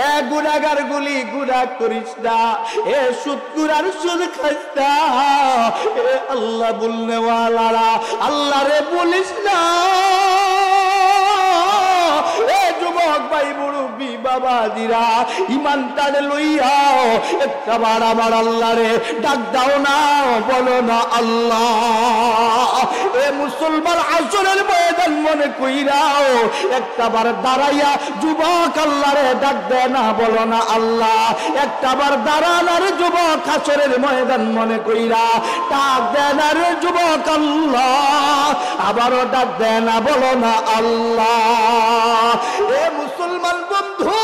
এ গুনাহগার গুলি গুনাহ করিস না, এ সুদখোর আর সুদ খাইস না, এ আল্লাহ বলনে ওয়ালারা আল্লাহরে বলিস না। এ যুবক ভাই মুরব্বী বাবাজিরা, ইমানটারে লইয়াও একবার আমার আল্লাহরে ডাক দাও না, বলো না আল্লাহ। এ মুসলমান আসরের ময়দান মনে কইরাও একবার দাঁড়াইয়া যুবক আল্লাহরে ডাক দেয় না, বলো না আল্লাহ। একবার দাঁড়ানার যুবক আসরের ময়দান মনে কইরা ডাক দেয় না রে যুবক আল্লাহ, আবারও ডাক দেয় না, বলো না আল্লাহ। এ মুসলমান বন্ধু,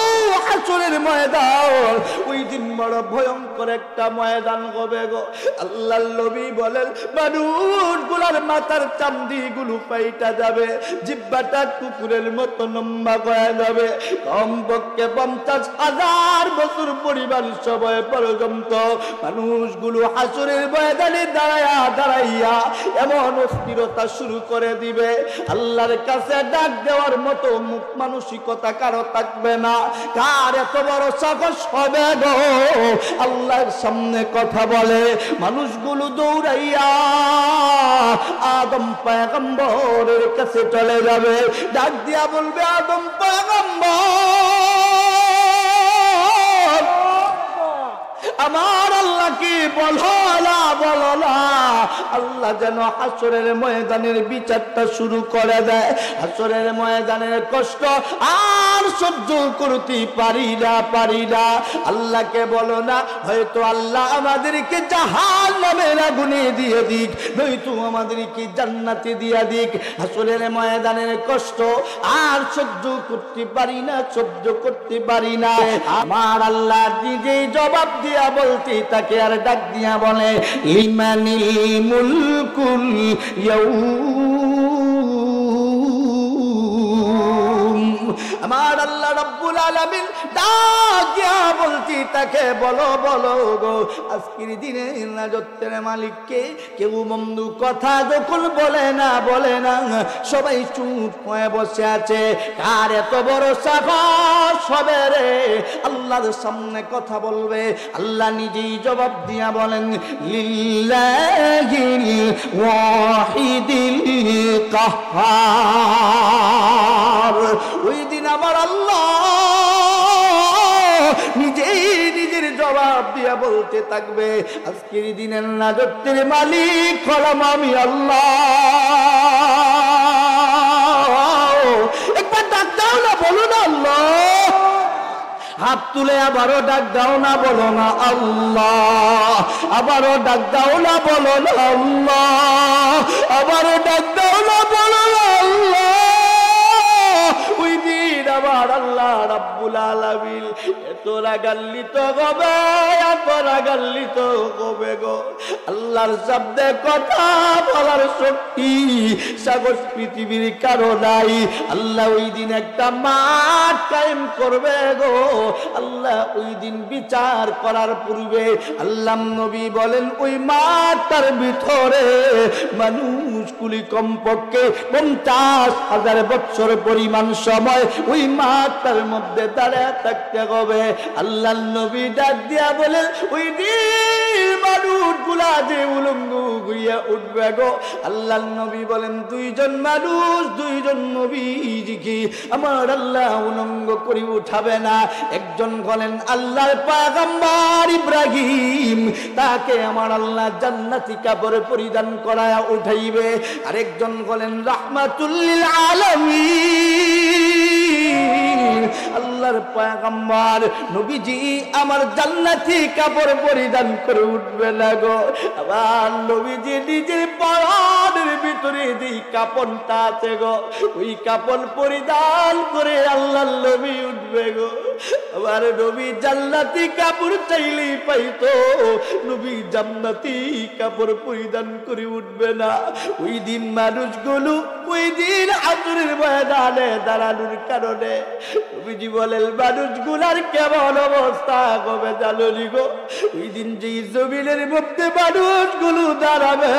হাসরের ময়দান ওই দিন বড় ভয়ঙ্কর একটা ময়দান হবে গো। আল্লাহর নবী বলেন মানুষগুলোর মাথার চামড়ি গুলো পাইটা যাবে, জিহ্বাটা কুকুরের মতো লম্বা হয়ে যাবে, কমপক্ষে 50,000 বছর পরিবার সবাই পর্যন্ত মানুষগুলো হাসরের ময়দানে দাঁড়াইয়া দাঁড়াইয়া এমন অস্থিরতা শুরু করে দিবে, আল্লাহর কাছে ডাক দেওয়ার মতো মুখ মানসিকতা কারো থাকবে না। কার এত বড় সাহস হবে গো আল্লাহর সামনে কথা বলে? মানুষগুলো দৌড়াইয়া আদম পয়গম্বরের কাছে চলে যাবে, ডাক দিয়া বলবে আদম পয়গম্বর আমার আল্লাহ কি বলো না বলো না। আল্লাহ যেন হাসরের ময়দানের বিচারটা শুরু করে দেয়। হাসরের ময়দানের কষ্ট আর সহ্য করতে পারি না। আল্লাহকে বলো না, হয়তো আল্লাহ আমাদেরকে জাহান্নামের আগুনে দিয়ে দিক, নয়তো আমাদেরকে জান্নাতে দিয়ে দিক। হাসরের ময়দানের কষ্ট আর সহ্য করতে পারি না। আমার আল্লাহ নিজেই জবাব দিয়া বলতে তাকে আর ডাক দিয়া বলে লিমানিল মুলকুল ইয়াউম। আমার আল্লাহ রাব্বুল আলামিন ডাক দিয়া বলতে তাকে বলো গো আজকের দিনে রাজত্বের মালিককে। কেউ বন্ধু কথা যখন বলে না সবাই চুপ হয়ে বসে আছে। কার এত বড় সাহস হবে রে আল্লাহর সামনে কথা বলবে? আল্লাহ নিজেই জবাব দিয়া বলেন লিল্লাহিল ওয়াহিদিল কাহ্হার। ওই দিন আমার আল্লাহ নিজেই নিজের জবাব দিয়া বলতে থাকবে আজকের দিনের রাজত্বের মালিক হলাম আমি আল্লাহ। একবার ডাক দাও না, বলো না আল্লাহ। হাত তুলে আবারও ডাক দাও না, বলো না আল্লাহ। আবারও ডাক দাও না, বলো না আল্লাহ। আবারও ডাক দাও না, বলো না আল্লাহ। ওই দিন আমার আল্লাহ রাব্বুল আলামিন এত রাগান্বিত হবে গো। আল্লাহর শব্দে কথা বলার শক্তি সাগর পৃথিবীর কারো নাই। আল্লাহ ওই দিন একটা মাঠ কায়েম করবে গো। আল্লাহ ওই দিন বিচার করার পূর্বে আল্লাহ নবী বলেন ওই মাঠটার ভিতরে মানুষগুলি কমপক্ষে 50,000 বছর পরিমাণ সময় ওই মাঠটার মধ্যে দাঁড়িয়ে থাকতে হবে। আল্লাহ নবী ডাক দিয়া বলেন ওই দিন মানুষগুলা যে উলঙ্গ হইয়া উঠবে গো। আল্লাহ নবী বলেন দুইজন নবীজিকে আমার আল্লাহ উলঙ্গ করে উঠাবে না। একজন বলেন আল্লাহর পয়গম্বর ইব্রাহিম, তাকে আমার আল্লাহ জান্নাতি কাপড় পরিধান করায়া উঠাইবে। আরেকজন বলেন রাহমাতুল লিল আলামিন, আল্লাহর পয়গম্বর নবীজি আমার জান্নাতি কাপড় পরিধান করে উঠবে না গো। আবার নবীজি নিজের পরনের ভিতরে যে কাপড়টা আছে গো, ওই কাপড় পরিধান করে আল্লাহর নবী উঠবে গো। আবার নবী জান্নাতি কাপড় চাইলেই পাইতো, নবী জান্নাতি কাপড় পরিধান করে উঠবে না। ওই দিন মানুষগুলো ওই দিন হাসরের ময়দানে দাঁড়ানোর কারণে নবীজি বলেন মানুষগুলার কেমন অবস্থা হবে জানি গো। ওই দিন যে জমিনের মধ্যে মানুষগুলো দাঁড়াবে,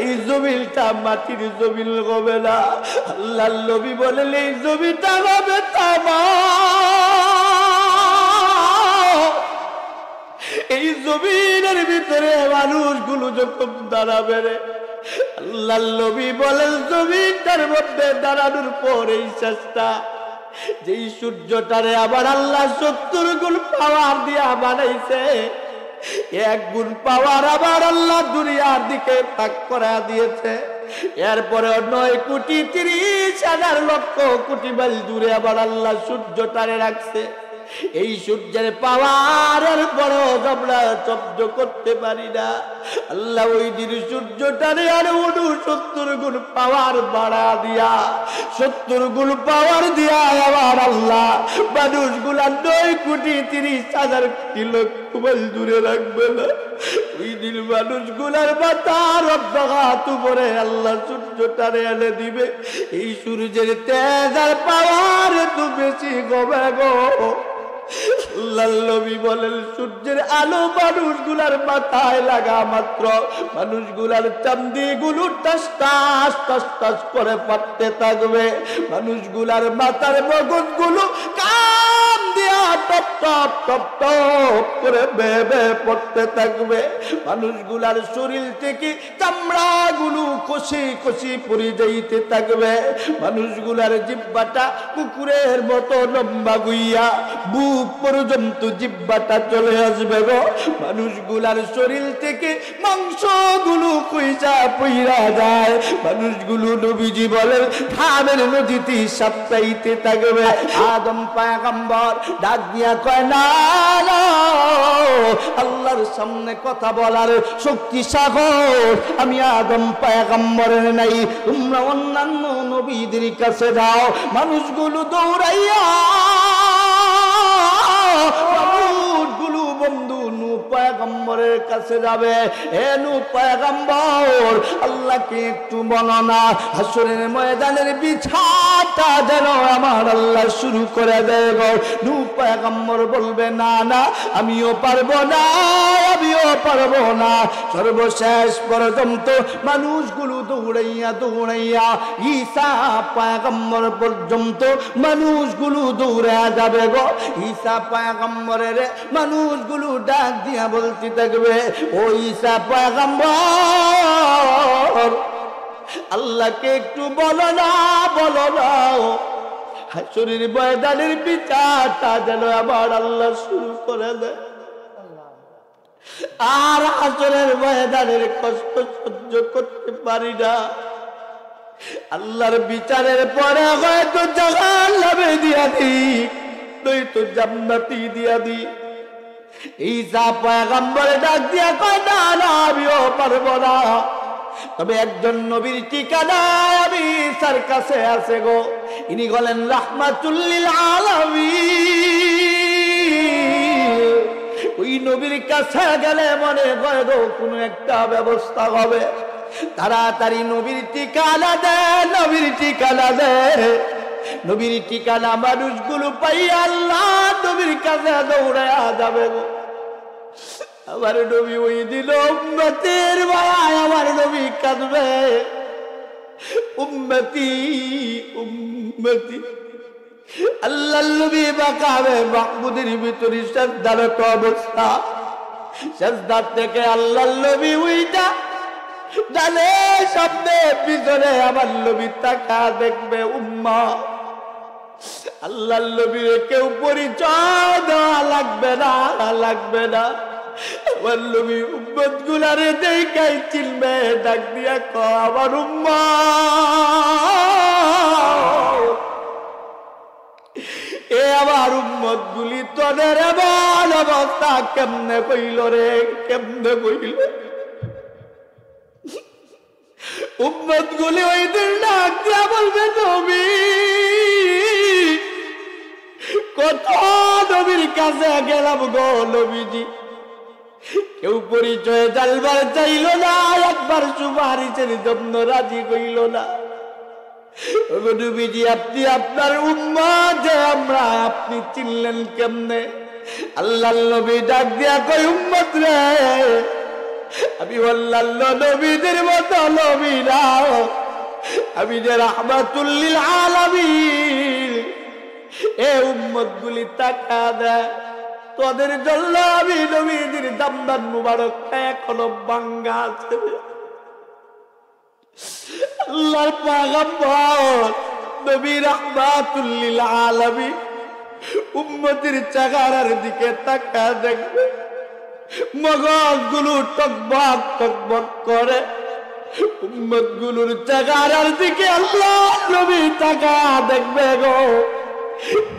এই জমিনটা মাটির জমিন হবে না। আল্লাহর নবী বলেন এই জমিটা হবে তামাম। জমিনের ভিতরে মানুষগুলো যখন দাঁড়াবে রে, আল্লাহর নবী বলেন জমিনটার মধ্যে দাঁড়ানোর পর এই চেষ্টা, যেই সূর্যটারে আবার আল্লাহ 70 গুণ পাওয়ার দিয়া বানাইছে, 1 গুণ পাওয়ার আবার আল্লাহ দুনিয়ার দিকে ভাগ করে দিয়েছে। এরপরে 9,30,000,00,000 মাইল দূরে আবার আল্লাহ সূর্যটারে রাখছে। এই সূর্যের পাওয়ারের বড় আমরা সহ্য করতে পারি না। আল্লাহ ওই দিন সূর্যটারে আর 69 গুণ পাওয়ার বাড়া দিয়া, 70 গুণ পাওয়ার দিয়া আবার আল্লাহ মানুষগুলা 9,30,000,00,000 মাইল দূরে রাখবে না। ওই দিন মানুষগুলার মাথার অব্যাঘাত উপরে আল্লাহ সূর্যটারে এনে দিবে। এই সূর্যের তেজ আর পাওয়ার এত বেশি গবে গো, আল্লাহর নবী বলেন সূর্যের আলো মানুষগুলার মাথায় লাগা মাত্র মানুষগুলার চামড়িগুলো টাস টাস টাস টাস করে ফাটতে থাকবে, মানুষগুলার মাথার মগজগুলো কাম দিয়া টপ টপ টপ টপ করে বেবে পড়তে থাকবে, মানুষগুলার শরীর থেকে চামড়াগুলো কষি কষি পড়ে যাইতে থাকবে, মানুষগুলার জিহ্বাটা কুকুরের মতো লম্বা গুইয়া বুক পর্যন্ত জিহ্বাটা চলে আসবে গো, মানুষগুলার শরীর থেকে মাংসগুলো কইজা পইরা যায়, মানুষগুলো নবীজি বলেন ঘামের নদীতে সাপ্তাইতে থাকবে। আদম পয়গম্বর ডাক দিয়া কয় না না, আল্লাহর সামনে কথা বলার শক্তি সাগর আমি আদম পয়গম্বরের নাই, তোমরা অন্যান্য নবীদের কাছে যাও। মানুষগুলো দৌড়াইয়া মানুষগুলো বন্ধু নূহ পয়গম্বরের কাছে যাবে। হে নূহ পয়গম্বর, আল্লাহকে একটু বলো না হাসরের ময়দানের বিছাটা যেন আমার আল্লাহ শুরু করে দেয় গো। নূহ পয়গম্বর বলবে না না আমিও পারবো না, আমিও পারবো না। সর্বশেষ পর্যন্ত মানুষগুলো দৌড়াইয়া দৌড়াইয়া ঈসা পয়গম্বর পর্যন্ত মানুষগুলো দৌড়া যাবে গো। ঈসা পয়গম্বরের মানুষগুলো ডাক দিয়া বলতে থাকবে, ও ঈসা পয়গম্বর আল্লাহকে একটু বলো না, বলো না হাসরের ময়দানের বিচারটা যেন আবার আল্লাহ শুরু করে দেয়। আর হাসরের ময়দানের কষ্ট সহ্য করতে পারি না, আল্লাহর বিচারের পরে হয়তো জাহান্নামে দিয়া দিই, নয়তো জান্নাতি দিয়া দি। ঈসা পয়গম্বর ডাক দিয়া কয় না না আমিও পারবো না, তবে একজন নবীর ঠিকানা আমি ঈসার কাছে আছে গো, ইনি হলেন রাহমাতুল লিল আলামিন। ওই নবীর কাছে গেলে মনে হয় গো কোনো একটা ব্যবস্থা হবে। তাড়াতাড়ি নবীর ঠিকানা দে, নবীর ঠিকানা দে। নবীর ঠিকানা মানুষগুলো পাইয়া আল্লাহ নবীর কাছে দৌড়ায়া যাবে গো। আমার নবী ওই দিল উম্মতের মায়ায় আমার নবী কাঁদবে, উম্মতি উম্মতি। আল্লাহর নবী বাকাবে মাহমুদের ভিতরে সাজদারত অবস্থা, সাজদার থেকে আল্লাহর নবী উইটা জানে সামনে পিছনে আমার নবী তাকা দেখবে উম্মা। আল্লাহর নবীর কেউ পরিচয় দেওয়া লাগবে না, লাগবে না। আমার নবী উম্মত গুলারে দেখাই চিনবে, ডাক দিয়া ক আমার উম্মা। এ আমার উম্মত গুলি তোদের এমন অবস্থা কেমনে কইল রে, কেমনে কইল। উম্মত গুলি ওই দিন ডাক দিয়া বলবে নবী, কত নবীর কাছে গেলাম গো নবীজি, কেউ পরিচয় জানবার চাইল না, একবার সুপারিশের জন্য রাজি কইল না। নবীজি আপনি আপনার উম্মত যে আমরা, আপনি চিনলেন কেমনে? আল্লাহর নবী ডাক দিয়া কই উম্মত রে, আমি আল্লাহর নবীদের মতো নবী না, আমি যে রাহমাতুল লিল আলামিন। এ উম্মত গুলি তাকা দেয়, তোদের জন্য আমি নবীদের দামদান মুবারক এখনো ভাঙ্গা আছে। আল্লাহর পয়গম্বর নবী রাহমাতুল লিল আলামিন উম্মতের চেহারার দিকে তাকায় দেখবে, মগজগুলো টকবক টকবক করে। উম্মতগুলোর চেহারার দিকে আল্লাহ নবী তাকায় দেখবে গো,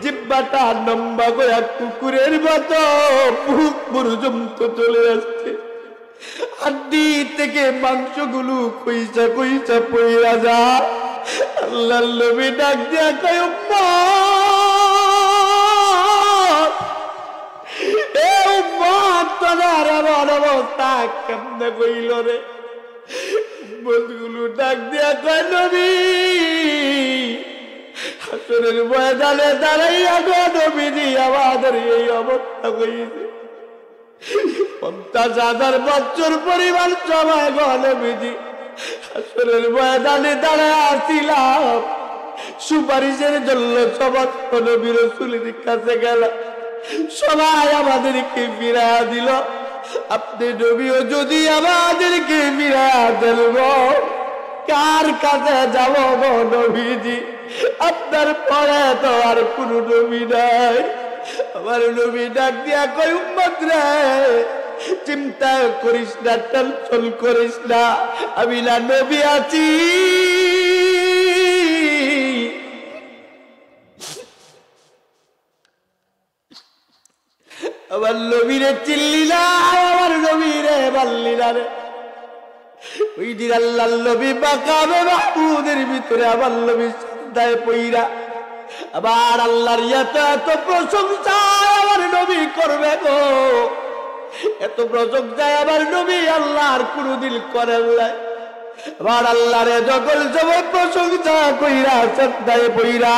জিহ্বাটা লম্বা করে কুকুরের মতো বুক পর্যন্ত চলে আসছে, হাড্ডি থেকে মাংসগুলো কইসা কইসা পইরা যা। আল্লাহ নবী ডাক দিয়া কয়, উম্মত এ উম্মত তোদের এমন অবস্থা কেমনে কইল রে? উম্মতগুলো ডাক দিয়া কয়, নবী হাসরের ময়দানে দাঁড়াইয়া গো নবীজি আমাদের এই অবস্থা কইছে। 50,000 বছর পরিমাণ সময় গো নবীজি হাসরের ময়দানে দাঁড়ায় আসিলাম, সুপারিশের জন্য সমস্ত নবী রাসূলের কাছে গেল, সবাই আমাদেরকে ফিরাইয়া দিল। আপনি নবীও যদি আমাদেরকে ফিরাইয়া দেন গো, কার কাছে যাব গো নবীজি? আপনার পরে তো আর কোন নবী নাই। আমার নবী ডাক দিয়া কই, উম্মত রে চিন্তা করিস না, টেনশন করিস না, আমি না নবী আছি। আমার নবীরে চিল্লি না, আমার নবীরে বাল্লি না রে। ওই দিন আল্লাহ নবী মাকামে মাহমুদের ভিতরে আমার নবী সিজদায় পইরা আবার আল্লাহর এত প্রশংসা আমার নবী করবে গো, এত প্রশংসা আমার নবী আল্লাহর কোনদিন করেন নাই। আবার আল্লাহর যখন সবাই প্রশংসা কইরা সিজদায় পইরা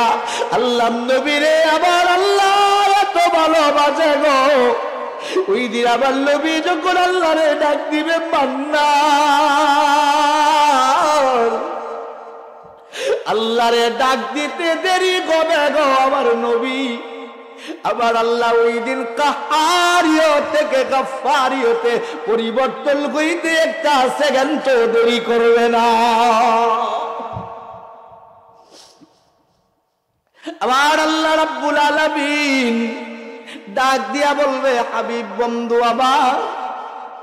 আল্লাহ নবীরে আবার আল্লাহ এত ভালোবাসে গো, ওই দিন আবার নবী যখন আল্লাহরে ডাক দিবে মান্নান, আল্লাহরে ডাক দিতে দেরি হবে গো আমার নবী। আবার আল্লাহ ওই দিন কাহারিও থেকে গাফফারিয়তে পরিবর্তন হইতে একটা সেকেন্ড দেরি করবে না। আবার আল্লাহ রাব্বুল আলামিন ডাক দিয়া বলবে, হাবিব বন্ধু আমার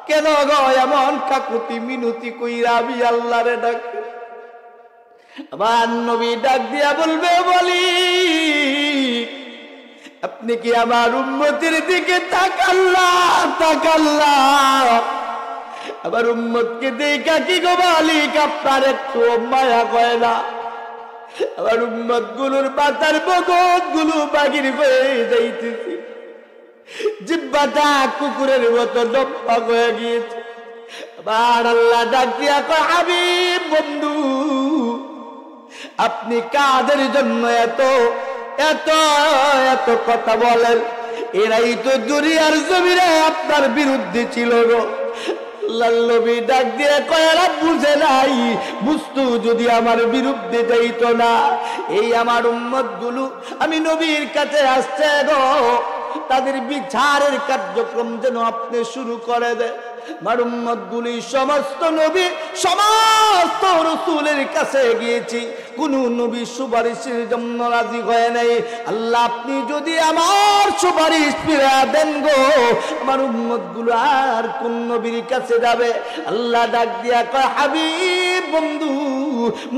কেন গো এমন কাকুতি মিনতি কইরা আমি আল্লাহরে ডাক? আবার নবী ডাক দিয়া বলবে, বলি আপনি কি আমার উম্মতের দিকে তাকাল্লা? আবার উম্মতকে দেখা কি গো মালিক আপনার একটু মায়া কয় না? আবার উম্মত গুলোর মাথার বগল গুলো বাগির হয়ে যাইতেছে, জিহ্বাটা কুকুরের মতো লম্বা হয়ে গিয়েছে। আবার আল্লাহ ডাক দিয়া কয়, হাবিব বন্ধু আপনি কাদের জন্য এত এত এত কথা বলেন? এরাই তো দুনিয়ার জমিনে আপনার বিরুদ্ধে ছিল গো। আল্লাহর নবী ডাক দিয়ে কয়, এরা বুঝে নাই, বুঝতো যদি আমার বিরুদ্ধে যাইতো না। এই আমার উম্মত গুলো আমি নবীর কাছে আসছে গো, তাদের বিচারের কার্যক্রম যেন আপনি শুরু করে দেন। আমার উম্মত গুলি সমস্ত নবী সমস্ত রাসূলের কাছে গিয়েছি, কোন নবী সুপারিশের জন্য রাজি হয় নাই। আল্লাহ আপনি যদি আমার সুপারিশ ফিরা দেন গো, আমার উম্মত গুলো আর কোন নবীর কাছে যাবে? আল্লাহ ডাক দিয়া কয়, হাবিব বন্ধু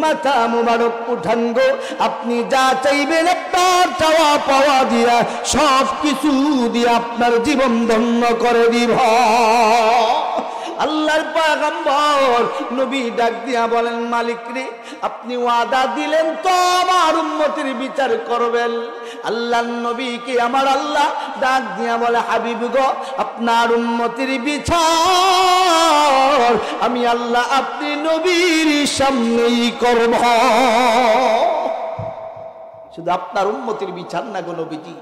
মাথা মুবারক উঠান গো, আপনি যা চাইবেন আপনার চাওয়া পাওয়া দিয়া সব কিছু দিয়ে আপনার জীবন ধন্য করে দিব। আল্লাহর পয়গম্বর নবী ডাক দিয়া বলেন, মালিক রে আপনি ওয়াদা দিলেন তো আমার উম্মতের বিচার করবেন। আল্লাহর নবীকে আমার আল্লাহ ডাক দিয়া বলে, হাবিব গো আপনার উম্মতের বিচার আমি আল্লাহ আপনি নবীর সামনেই করব। শুধু আপনার উম্মতের বিচার না গো নবীজি,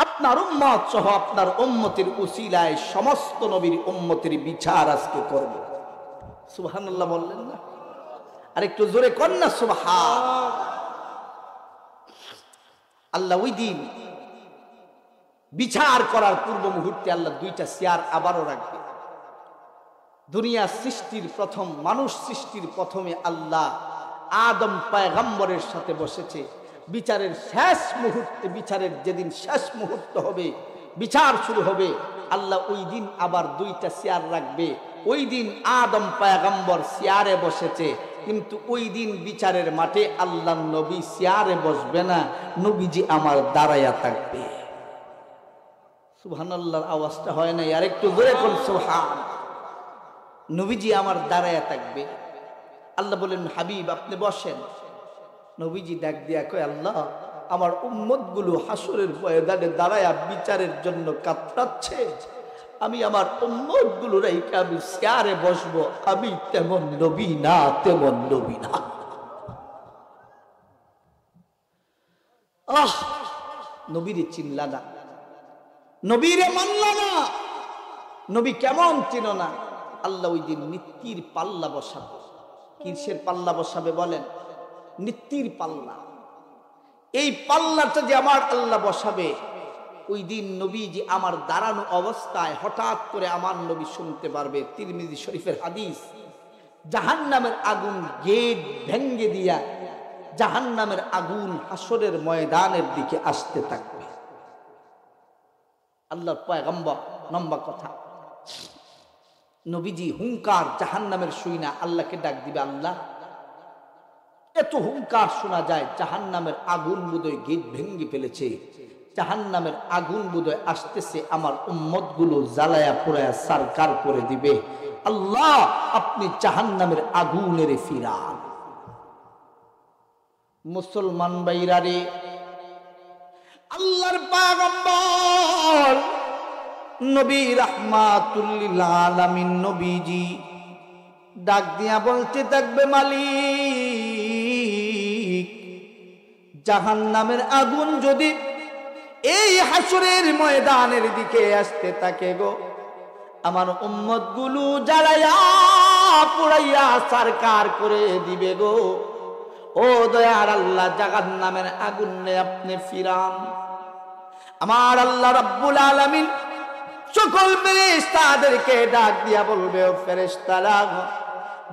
আপনার উম্মত সহ আপনার উম্মতের উসিলায় সমস্ত নবীর উম্মতের বিচার আজকে করব। সুবহানাল্লাহ বললেন না? আর একটু জোরে কর না সুবহান। আল্লাহ ওই দিন বিচার করার পূর্ব মুহূর্তে আল্লাহ দুইটা চেয়ার আবারও রাখবে। দুনিয়া সৃষ্টির প্রথম, মানুষ সৃষ্টির প্রথমে আল্লাহ আদম পয়গম্বরের সাথে বসেছে। বিচারের শেষ মুহূর্তে, বিচারের যেদিন শেষ মুহূর্ত হবে, বিচার শুরু হবে, আল্লাহ ওই দিন আবার দুইটা চেয়ার রাখবে। ওই দিন আদম পয়গম্বর চেয়ারে বসেছে, কিন্তু ওই দিন বিচারের মাঠে আল্লাহ নবী চেয়ারে বসবে না, নবীজি আমার দাঁড়ায়া থাকবে। সুবহানাল্লাহর আওয়াজটা হয় না, আর একটু জোরে কোন সুবহান। নবীজি আমার দাঁড়ায়া থাকবে। আল্লাহ বলেন, হাবিব আপনি বসেন। নবীজি ডাক দিয়া কয়, আল্লাহ আমার উম্মতগুলো হাসরের ময়দানে দাঁড়ায়া বিচারের জন্য কাতরাচ্ছে, আমি আমার উম্মতগুলো রাইখা আমি চেয়ারে বসবো, আমি তেমন নবী না, তেমন নবী না। নবীরে চিনলা না, নবীরে মানলা না, নবী কেমন চিনো না। আল্লাহ ওই দিন নিত্যির পাল্লা বসাবে। কিসের পাল্লা বসাবে বলেন? নিত্যির পাল্লা। এই পাল্লাটা যে আমার আল্লাহ বসাবে, ওই দিন নবীজি আমার দাঁড়ানো অবস্থায় হঠাৎ করে আমার নবী শুনতে পারবে। তিরমিজি শরীফের হাদিস, জাহান্নামের আগুন গেট ভেঙ্গে দিয়া জাহান্নামের আগুন হাসরের ময়দানের দিকে আসতে থাকবে। আল্লাহর পয়গম্বর, লম্বা কথা, নবীজি হুঙ্কার জাহান্নামের শুই না আল্লাহকে ডাক দিবে, আল্লাহ এত হুঙ্কার শোনা যায়, জাহান্নামের আগুন বোধহয় গেট ভেঙ্গে ফেলেছে, জাহান্নামের আগুন বোধহয় আসতেছে, আমার উম্মত গুলো জ্বালায়া পোড়ায়া সারকার করে দিবে। আল্লাহ আপনি জাহান্নামের আগুনের ফিরান। মুসলমান ভাইরা রে, আল্লাহর পয়গম্বর নবী রাহমাতুল লিল আলামিন নবীজি ডাক দিয়া বলতে থাকবে, মালিক জাহান্নামের আগুন যদি এই হাসরের ময়দানের দিকে আসতে থাকে গো, আমার উম্মত গুলো জ্বালায়া পুড়াইয়া সারকার করে দিবে গো। ও দয়ার আল্লাহ, জাহান্নামের আগুনে আপনি ফিরান। আমার আল্লাহ রাব্বুল আলামিন সকল ফেরেশতাদেরকে ডাক দিয়া বলবে, ও ফেরেশতারা,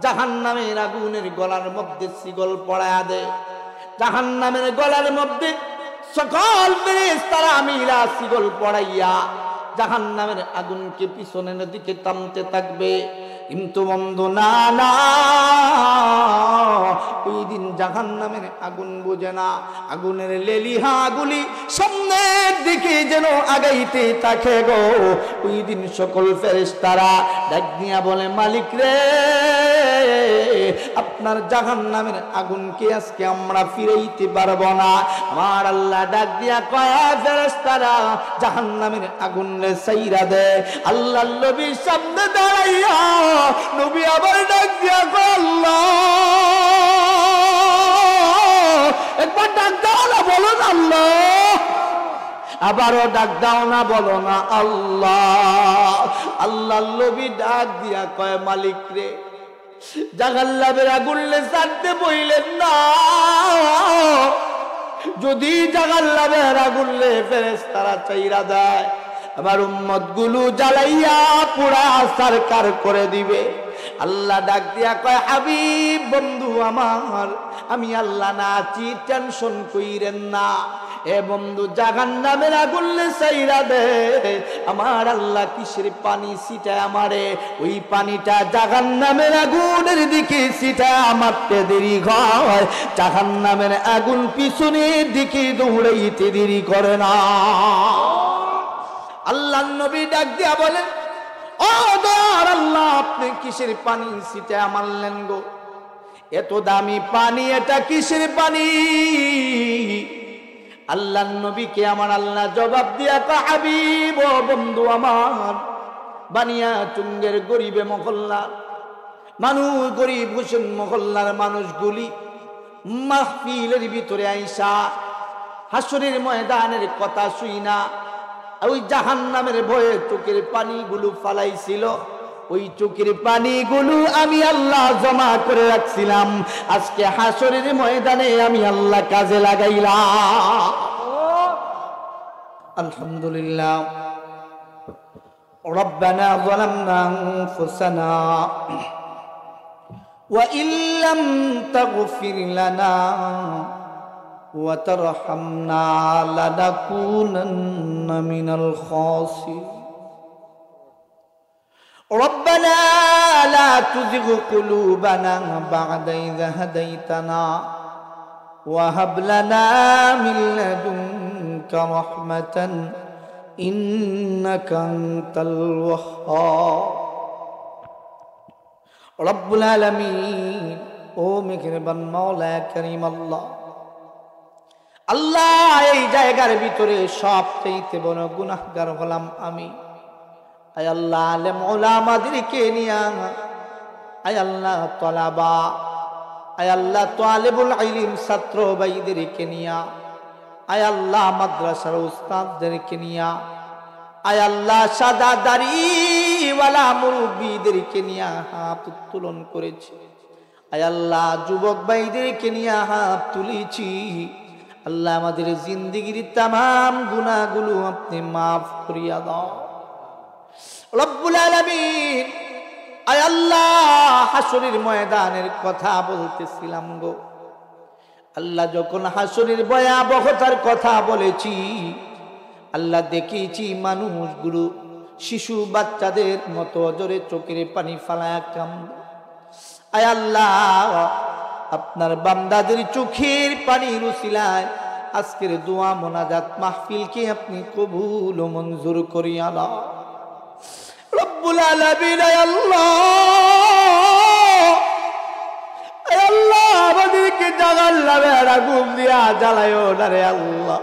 জাহান্নামের আগুনের গলার মধ্যে শিকল পড়ায়া দে। জাহান্নামের গলার মধ্যে সকল ফেরেশতারা মিলা শিকল পড়াইয়া জাহান্নামের আগুনকে পিছনের দিকে টানতে থাকবে। কিন্তু বন্ধু না, না, ওই দিন জাহান্নামের আগুন বুঝে না, আগুনের লেলিহাগুলি সামনের দিকে যেন আগাইতে থাকে গো। ওই দিন সকল ফেরেশতারা ডাক দিয়া বলে, মালিক রে, আপনার জাহান্নামের আগুনকে আজকে আমরা ফিরাইতে পারবো না। আমার আল্লাহ ডাক দিয়া কয়, ফেরেশতারা জাহান্নামের আগুন রে ছাইরা দে। আল্লাহর নবীর সামনে দাঁড়াইয়া নবী আবার ডাক দিয়া কয়, আল্লাহ একবার ডাক দাও না, বলো না আল্লাহ। আবারও ডাক দাও না, বলো না আল্লাহ। আল্লাহর নবী ডাক দিয়া কয়, মালিক রে, জাহান্নামের আগুনে ছাড়তে বইলেন না। যদি জাহান্নামের আগুনে ফেরেশতারা চাইরা দেয়, আমার উম্মত গুলো জ্বালাইয়া পুরা সারকার করে দিবে। আল্লাহ ডাক দিয়া কয়, হাবিব বন্ধু আমার, আমি আল্লাহ না আছি, টেনশন কইরেন না। এ বন্ধু, জাহান্নামের আগুনে ছাইরা দে। আমার আল্লাহ কিসের পানি ছিটায় আমারে, ওই পানিটা জাহান্নামের আগুনের দিকে ছিটায় মারতে দেরি হয়। জাহান্নামের আগুন পিছনের দিকে দৌড়াইতে দেরি করে না। আল্লাহর নবী ডাক দিয়া বলেন, ও দয়ার আল্লাহ, আপনি কিসের পানি ছিটায় মারলেন গো? এত দামি পানি, এটা কিসের পানি? আল্লাহর নবীকে আমার আল্লাহ জবাব দিয়া কয়, হাবিব ও বন্ধু আমার, বানিয়া চুঙ্গের গরিবে মহল্লা মানুষ, গরিব হোসেন মহল্লার মানুষগুলি মাহফিলের ভিতরে আইসা হাসরের ময়দানের কথা শুই না, ওই জাহান্নামের ভয়ে চোখের পানিগুলো ফালাইছিল। ওই চোখের পানিগুলো আমি আল্লাহ জমা করে রাখছিলাম, আজকে হাসরের ময়দানে আমি আল্লাহ কাজে লাগাইলাম। আলহামদুলিল্লাহ। রব্বানা যালামনা আনফুসানা ওয়া ইল্লাম তাগফির লানা ওয়া তারহামনা লানাকুনান্না মিনাল খাসিরিন। রব্বানা লা তুযিগ কুলুবানা বা'দা ইয হাদাইতানা ওয়া হাব লানা মিন লাদুনকা রাহমাতান ইন্নাকা আনতাল ওয়াহ্হাব। রব্বুল আলামিন, ও মেহেরবান মাওলা কারীম আল্লাহ, আল্লাহ এই জায়গার ভিতরে সবচেয়ে বড় গুনাহগার হলাম আমি। আয় আল্লাহ, আলেম ওলামাদেরকে নিয়া, আয় আল্লাহ তলাবা, আয় আল্লাহ তালিবুল ইলম ছাত্র ভাইদেরকে নিয়া, আয় আল্লাহ মাদ্রাসার উস্তাদদেরকে নিয়া, আয় আল্লাহ সাদা দাড়িওয়ালা মুরব্বিদেরকে নিয়া হাত উত্তোলন করেছি। আয় আল্লাহ যুবক ভাইদেরকে নিয়া হাত তুলেছি। আল্লাহ আমাদের জিন্দেগির তামাম গুনাহগুলো আপনি মাফ করিয়া দাও রব্বুল আলামিন। আয় আল্লাহ, হাসরের ময়দানের কথা বলতেছিলাম গো আল্লাহ, যখন হাসরের ভয়াবহতার কথা বলেছি আল্লাহ, দেখেছি মানুষগুলো শিশু বাচ্চাদের মতো জোরে চোখের পানি ফালায়া কান্দে। আয় আল্লাহ, আপনার বান্দাদের চোখের পানির উসিলায় আজকের দোয়া মোনাজাত মাহফিলকে আপনি কবুল ও মঞ্জুর করিয়া দাও রব্বুল আলামিন। আয় আল্লাহ, আয় আল্লাহ, আমাদেরকে জাহান্নামের আগুন দিয়া জ্বালায়ও না রে আল্লাহ।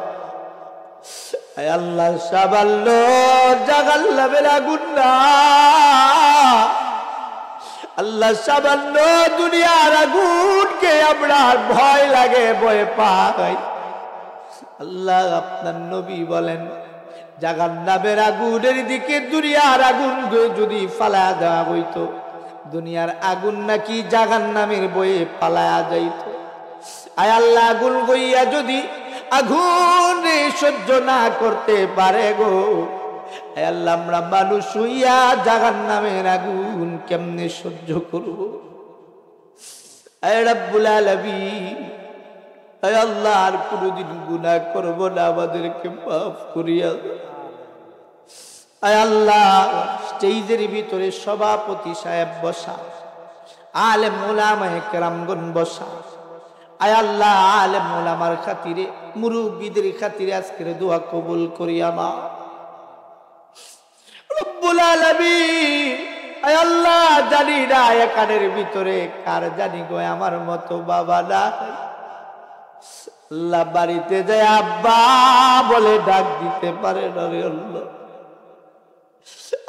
আয় আল্লাহ, সাবাল্য জাহান্নামের আগুন না আল্লাহ, সামান্য দুনিয়ার আগুনকে আমরা ভয় লাগে, ভয় পাই আল্লাহ। আপনার নবী বলেন জাহান্নামের আগুনের দিকে দুনিয়ার আগুন যদি ফালায়া দেওয়া হইতো, দুনিয়ার আগুন নাকি জাহান্নামের বয়ে পালায়া যাইত। আয় আল্লাহ, আগুন গইয়া যদি আগুন সহ্য না করতে পারে গো, আয় আল্লাহ, আমরা মানুষ হইয়া জাহান্নামের আগুন কেমনে সহ্য করব? আয় রব্বুল আলামিন, আয় আল্লাহ, আর কোনদিন গুনাহ করব না, আমাদেরকে মাফ করিয়া দাও। আয় আল্লাহ, স্টেজের ভিতরে সভাপতি সাহেব বসা, আলেম ওলামায়ে কেরামগণ বসা, আয় আল্লাহ, আলেম ওলামার খাতিরে মুরব্বিদের খাতিরে আজকের দোয়া কবুল করিয়া নাও রব্বুল আলামিন। আয় আল্লাহ, জানি না এখানের ভিতরে কার জানি গো আমার মতো বাবা না আল্লাহ, বাড়িতে যায় আব্বা বলে ডাক দিতে পারে না রে আল্লাহ।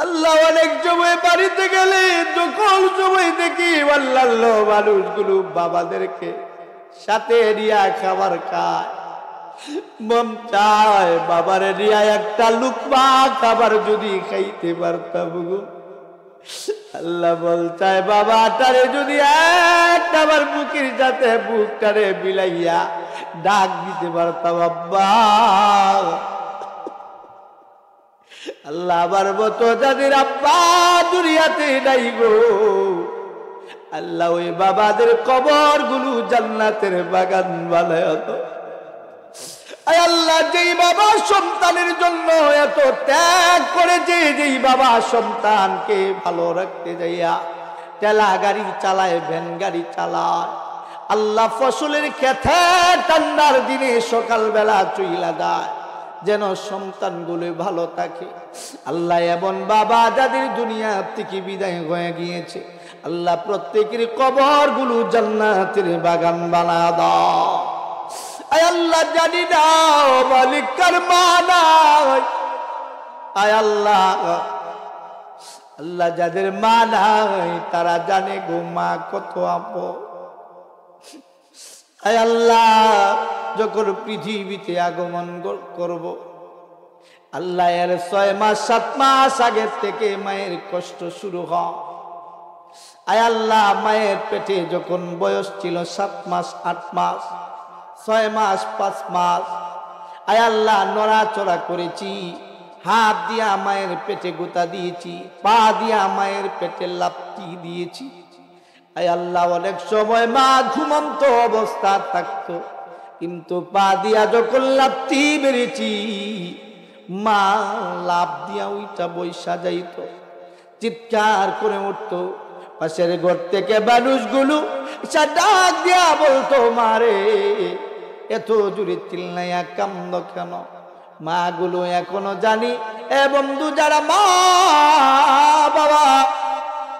আল্লাহ, অনেক সময় বাড়িতে গেলে যখন সময় দেখি আল্লাহ মানুষগুলো বাবাদেরকে সাথে নিয়ে খাবার খায়, মন চায় বাবার নিয়ে একটা লুকমা খাবার যদি খাইতে পারতাম গো আল্লাহ। বলতায় বাবাটারে যদি একবার বুকের সাথে বুকটারে বিলাইয়া ডাক দিতে পারতাম আব্বা। আল্লাহ, আমার মতো যাদের আব্বা দুনিয়াতে নাই গো আল্লাহ, ওই বাবাদের কবর গুলো জান্নাতের বাগান বানায় দাও। আয় আল্লাহ, যেই বাবা সন্তানের জন্য এত ত্যাগ করেছে, যেই বাবা সন্তানকে ভালো রাখতে যাইয়া ঠেলা গাড়ি চালায়, ভ্যান গাড়ি চালায়, আল্লাহ ফসলের খেতে ঠান্ডার দিনে সকালবেলা চইলা দেয় যেন সন্তানগুলো ভালো থাকে। আল্লাহ, এমন বাবা যাদের দুনিয়া থেকে বিদায় হয়ে গিয়েছে আল্লাহ, প্রত্যেকের কবর গুলো জান্নাতের বাগান বানা দাও। আয় আল্লাহ, জানি না মালিক কার মা নাই, আয় আল্লাহ, আল্লাহ যাদের মা নাই তারা জানে গো মা কত আপন। আয় আল্লাহ, যখন পৃথিবীতে আগমন করব আল্লাহ, এর 6 মাস 7 মাস আগের থেকে মায়ের কষ্ট শুরু হয়। আয় আল্লাহ, মায়ের পেটে যখন বয়স ছিল 7 মাস 8 মাস 6 মাস 5 মাস, আয় আল্লাহ নড়াচড়া করেছি, হাত দিয়া মায়ের পেটে গোতা দিয়েছি, পা দিয়া মায়ের পেটে লাপ্তি দিয়েছি। আয় আল্লাহ অনেক সময় মা ঘুমন্ত অবস্থা থাকতো, কিন্তু পা দিয়া যখন লাপ্তি মেরেছি মা লাভ দিয়া ওইটা বৈশা যাইত, চিৎকার করে উঠতো। পাশের ঘর থেকে মানুষগুলো ডাক দিয়া বলতো, মারে এত জোরে চিল্লাইয়া কান্দ কেন? মা গুলো এখনো জানি এ বন্ধু, যারা মা বাবা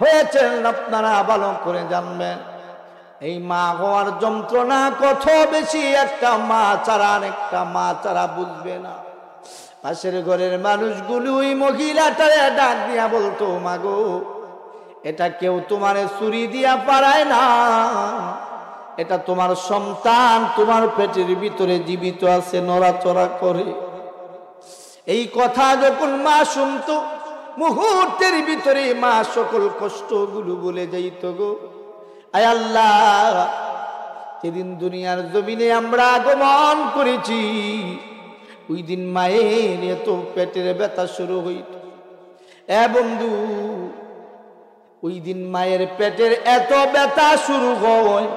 হয়েছেন আপনারা ভালো করে জানবেন, এই মা হওয়ার যন্ত্রণা কত বেশি। একটা মা ছাড়া আরেকটা মা ছাড়া বুঝবে না। পাশের ঘরের মানুষগুলো ওই মহিলাটারে ডাক দিয়া বলতো, মাগো এটা কেউ তোমারে ছুরি দিয়া পারায় না, এটা তোমার সন্তান তোমার পেটের ভিতরে জীবিত আছে, নড়াচড়া করে। এই কথা যখন মা শুনতো মুহূর্তের ভিতরে মা সকল কষ্টগুলো বলে যাইত গো। আয় আল্লাহ, যেদিন দুনিয়ার জমিনে আমরা আগমন করেছি ওই দিন মায়ের এত পেটের ব্যথা শুরু হইত। এ বন্ধু, ওই দিন মায়ের পেটের এত ব্যথা শুরু হয়,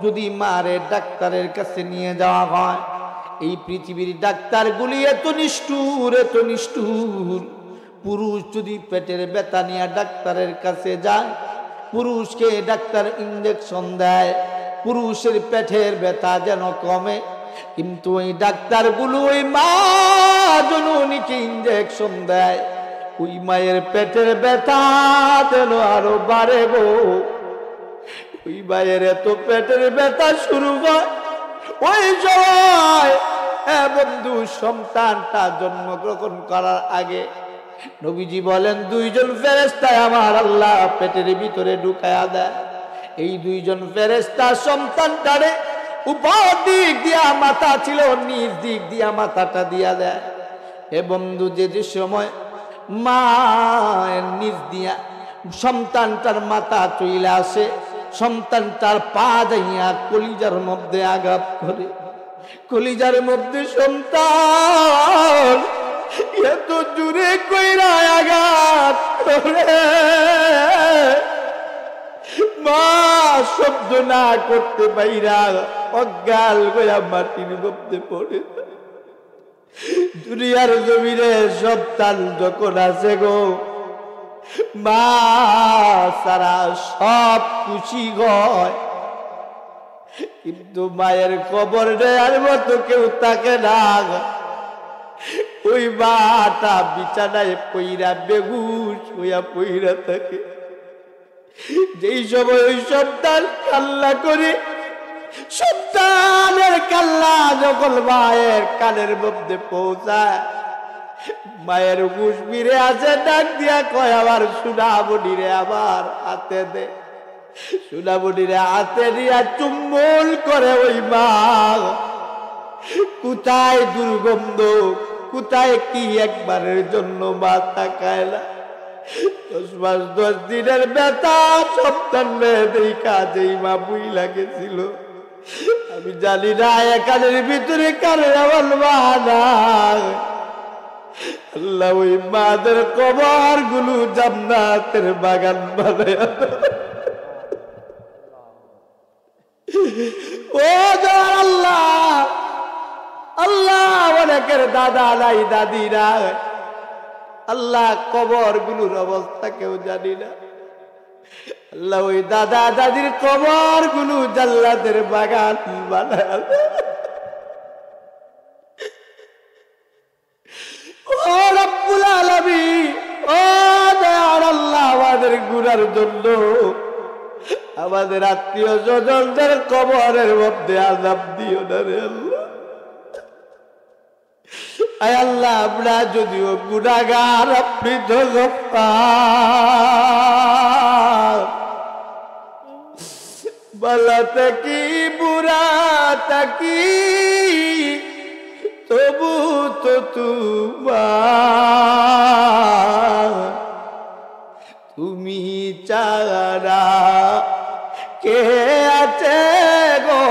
যদি মারে ডাক্তারের কাছে নিয়ে যাওয়া হয়, এই পৃথিবীর ডাক্তারগুলি এত নিষ্ঠুর, এত নিষ্ঠুর। পুরুষ যদি পেটের ব্যথা নিয়ে ডাক্তারের কাছে যায়, পুরুষকে ডাক্তার ইঞ্জেকশন দেয় পুরুষের পেটের ব্যথা যেন কমে, কিন্তু ওই ডাক্তারগুলো ওই মা জননীকে ইঞ্জেকশন দেয় ওই মায়ের পেটের ব্যথা যেন আরো বাড়ে গো। ওই মায়ের এত পেটের ব্যথা শুরু হয় ওই সময়। বন্ধু, সন্তানটা জন্মগ্রহণ করার আগে নবীজি বলেন, দুইজন ফেরেশতা আমার আল্লাহ পেটের ভিতরে ঢুকায়া দেয়। এই দুইজন ফেরেশতা সন্তানটারে উপর দিক দিয়া মাথা ছিল, নিচ দিক দিয়া মাথাটা দিয়া দেয়। এ বন্ধু, যে সময় মায়ের নিচ দিয়া সন্তানটার মাথা চইলে আসে, সন্তানটার পা যাইয়া কলিজার মধ্যে আঘাত করে। কলিজার মধ্যে সন্তান এত জোরে কইরা আঘাত করে, মা শব্দ না করতে পাইরা অজ্ঞান হইয়া মাটির মধ্যে পড়ে। দুনিয়ার জমিনে সন্তান যখন আছে গো, মা সারা সব খুশি হয়, কিন্তু মায়ের কবর দেওয়ার মতো কেউ থাকে না। ওই মাটা বিছানায় পইরা বেহুশ হইয়া পইরা থাকে। যেই সময় ওই সন্তান কান্না করে, সন্তানের কান্না যখন মায়ের কানের মধ্যে পৌঁছায়, মায়ের হুঁশ ফিরে আসে, ডাক দিয়া কয়, আবার সুনামণিরে আবার হাতে দে। সুনামণিরে হাতে দিয়া চুম্বন করে ওই মা। কোথায় দুর্গন্ধ, কোথায় কি, একবারের জন্য মা তাকায় না। 10 মাস 10 দিনের ব্যথা সন্তান দেখা যেই মা বুই লাগেছিল। আমি জানি না একাদের ভিতরে কারে আমার মা নাই। আল্লাহ ওই মাদের কবর গুলো জান্নাতের বাগান বানায়। ও আল্লাহ, আল্লাহ অনেকের দাদা নাই, দাদি নাই। আল্লাহ কবর গুলোর অবস্থা কেউ জানি না। আল্লাহ ওই দাদা দাদির কবর গুলো জান্নাতের বাগান বানায়। ও রব্বুল আলামিন, ও দয়ার আল্লাহ, আমাদের গুনার জন্য আমাদের আত্মীয় স্বজনদের কবরের মধ্যে আযাব দিও না রে আল্লাহ। আয় আল্লাহ, আমরা যদিও গুনাহগার, আপনি তো গফফার। ভালো থাকি বুড়া থাকি তবু তো তোমার, তুমি ছাড়া কে আছে গো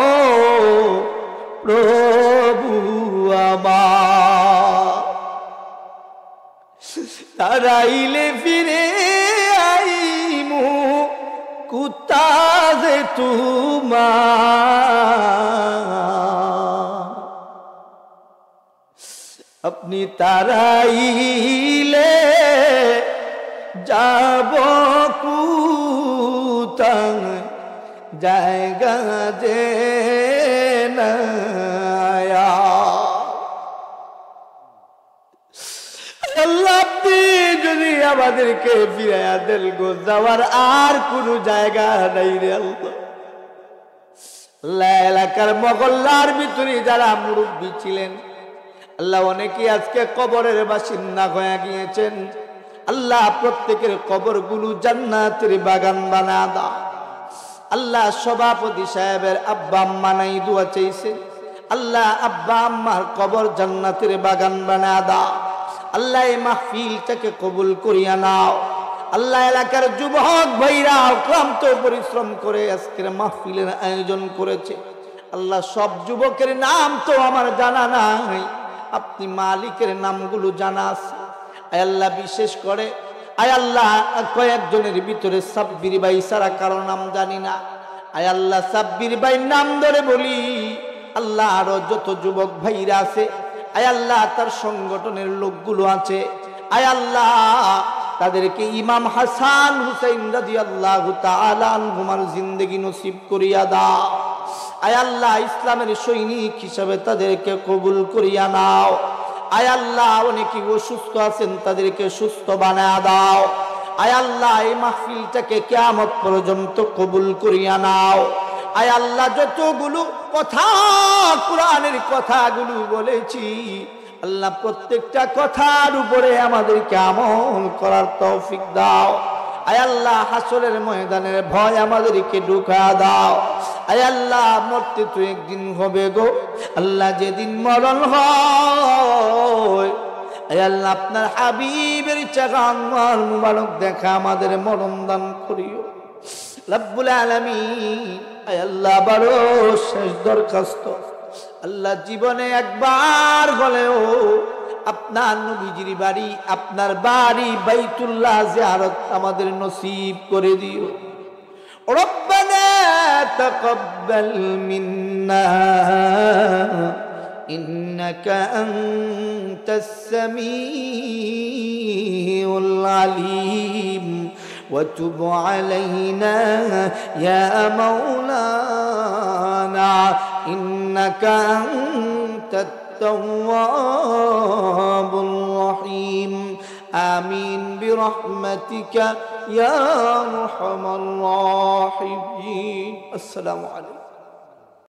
প্রভু আমার। তারাইলে ফিরে আইমু কুতা যে তোমার, আপনি তারাইলে যাব কুতায় জায়গা যে নায়া। আল্লাহ আপনি যদি আমাদেরকে ফিরাইয়া দেন গো, যাওয়ার আর কোন জায়গা নাই রে আল্লাহ। আল্লাহ এলাকার মহল্লার ভিতরে যারা মুরব্বী ছিলেন আল্লাহ, অনেকেই আজকে কবরের বাসিন্দা হয়ে গিয়েছেন। আল্লাহ প্রত্যেকের কবরগুলো জান্নাতের বাগান বানা দাও। আল্লাহ সভাপতি সাহেবের আব্বা আম্মা নাই দোয়া চাইছে, আল্লাহ আব্বা আম্মার কবর জান্নাতের বাগান বানা দাও। আল্লাহ এই মাহফিলটাকে কবুল করিয়া নাও। আল্লাহ এলাকার যুবক ভাইরা ক্লান্ত পরিশ্রম করে আজকের মাহফিলের আয়োজন করেছে। আল্লাহ সব যুবকের নাম তো আমার জানা নাই, আপনি মালিকের নামগুলো জানা আছে। আয় আল্লাহ বিশেষ করে আয় আল্লাহ কয়েকজনের ভিতরে সাব্বির ভাই সারা কারো নাম জানি না। আয় আল্লাহ সাব্বির ভাই নাম ধরে বলি। আল্লাহ আরো যত যুবক ভাইরা আছে আয় আল্লাহ তার সংগঠনের লোকগুলো আছে, আয় আল্লাহ তাদেরকে ইমাম হাসান হুসাইন রাদিয়াল্লাহু তাআলা আনহুমার জিন্দেগি নসিব করিয়া দাও। আয় আল্লাহ ইসলামের সৈনিক হিসাবে তাদেরকে কবুল করিয়া নাও। আয় আল্লাহ অনেকে অসুস্থ আছেন তাদেরকে সুস্থ বানায়া দাও। আয় আল্লাহ এই মাহফিলটাকে কিয়ামত পর্যন্ত কবুল করিয়া নাও। আয় আল্লাহ যতগুলো কথা কোরআনের কথাগুলো বলেছি আল্লাহ প্রত্যেকটা কথার উপরে আমাদেরকে আমল করার তৌফিক দাও। আয় আল্লাহ হাসরের ময়দানের ভয় আমাদেরকে ঢুকা দাও। আয় আল্লাহ মরতে তো একদিন হবে গো আল্লাহ, যেদিন মরণ হয় আয় আল্লাহ আপনার হাবিবের চাগান মুবারক দেখা আমাদের মরণ দান করিও রব্বুল আলামিন। আয় আল্লাহ বড় শেষ দরখাস্ত আল্লাহ, জীবনে একবার হলেও আপনার নবীজির বাড়ি আপনার বাড়ি বাইতুল্লাহ জিয়ারত আমাদের নসিব করে দিও। রব্বানা তাকাব্বাল মিন্না ইন্নাকা আনতাস সামিউল আলিম وتب علينا يا مولانا إنك أنت التواب الرحيم آمين برحمتك يا أرحم الراحمين. السلام عليكم.